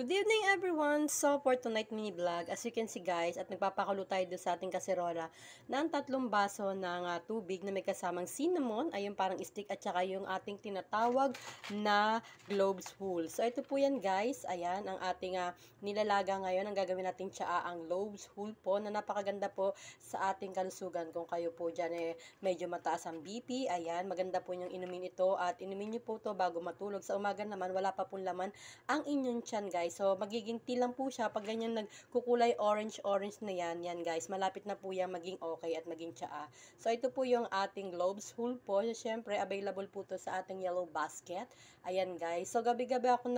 Good evening everyone! So for tonight mini vlog, as you can see guys, at nagpapakulo tayo doon sa ating kaserola ng 3 baso ng tubig na may kasamang cinnamon, ayun parang stick at saka yung ating tinatawag na globe's wool. So ito po yan guys, ayan ang ating nilalaga ngayon, ang gagawin natin tsaa ang globe's wool po na napakaganda po sa ating kalusugan. Kung kayo po dyan medyo mataas ang BP, ayan maganda po yung inumin ito at inumin nyo po ito bago matulog. Sa umaga naman wala pa pong laman ang inyong tiyan guys. So, magiging tea lang po siya. Pag ganyan nagkukulay orange-orange na yan, yan guys, malapit na po yan maging okay at maging tsaa. So, ito po yung ating globe's wool po. Siyempre, available po to sa ating yellow basket. Ayan guys. So, gabi-gabi ako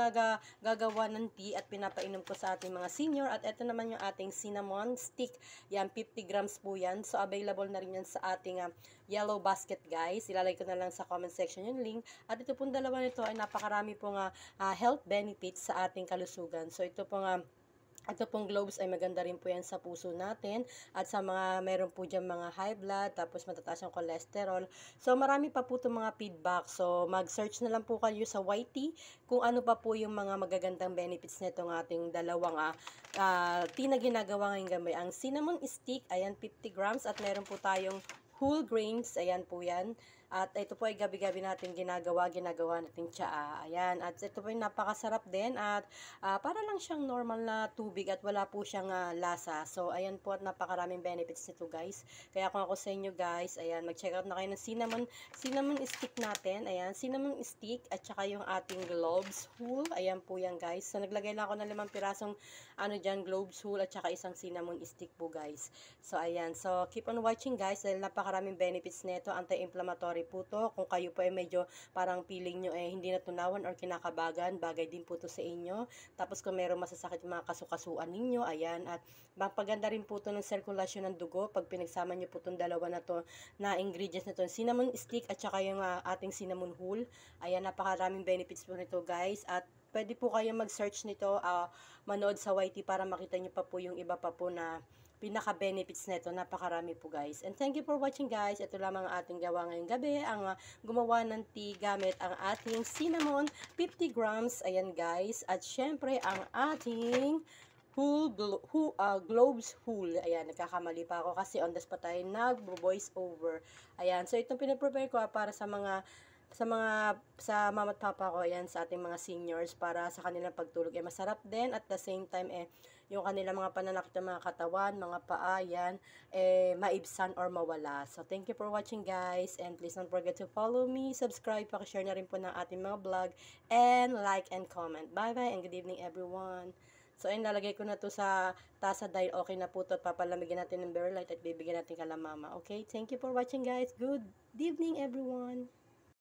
gagawa ng tea at pinapainom ko sa ating mga senior. At ito naman yung ating cinnamon stick. Yan, 50 grams po yan. So, available na rin yan sa ating yellow basket guys. Ilalagay ko na lang sa comment section yung link. At ito pong dalawa nito ay napakarami pong health benefits sa ating kalusugan. So, ito pong globes ay maganda rin po yan sa puso natin at sa mga meron po dyan mga high blood, tapos matataas ang cholesterol. So, marami pa po itong mga feedback. So, mag-search na lang po kayo sa YT kung ano pa po yung mga magagandang benefits nitong ating dalawang tea na ginagawa ngayong gabi. Ang cinnamon stick, ayan 50 grams at meron po tayong whole grains, ayan po yan. At ito po ay gabi-gabi natin ginagawa natin tsaa. Ayan, at ito po ay napakasarap din at para lang siyang normal na tubig at wala po siyang lasa. So, ayan po at napakaraming benefits nito guys. Kaya kung ako sa inyo guys, ayan, mag-check out na kayo ng cinnamon stick natin. Ayan, cinnamon stick at saka yung ating globe's wool. Ayan po yan guys. So, naglagay lang ako ng 5 pirasong globe's wool at saka isang cinnamon stick po guys. So, ayan. So, keep on watching guys dahil napakaraming benefits nito. Anti-inflammatory po to. Kung kayo po ay medyo parang feeling nyo hindi natunawan or kinakabagan, bagay din po to sa inyo. Tapos kung meron masasakit yung mga kasukasuan ninyo, ayan. At magpaganda rin po to ng sirkulasyon ng dugo pag pinagsama nyo po itong dalawa na to na ingredients na to. Cinnamon stick at saka yung ating cinnamon wool. Ayan, napakaraming benefits po nito guys. At pwede po kayo mag-search nito, manood sa YT para makita nyo pa po yung iba pa po na pinaka-benefits nito. Napakarami po guys. And thank you for watching guys. Ito lamang ang ating gawa ngayong gabi. Ang gumawa ng tea gamit ang ating cinnamon, 50 grams. Ayan guys. At syempre ang ating globe's wool. Ayan, nagkakamali pa ako kasi on the spot tayo nag-voice over. Ayan, so itong pinaprepare ko para sa mama at papa ko, ayan, sa ating mga seniors para sa kanilang pagtulog. Masarap din at the same time, yung kanilang mga pananakit ng mga katawan, mga paa, yan, maibsan or mawala. So, thank you for watching guys and please don't forget to follow me, subscribe, pakishare na rin po ng ating mga vlog and like and comment. Bye-bye and good evening everyone. So, ayun, lalagay ko na to sa tasa dahil okay na po to at papalamigin natin ng berry light at bibigyan natin kala mama. Okay, thank you for watching guys. Good evening everyone.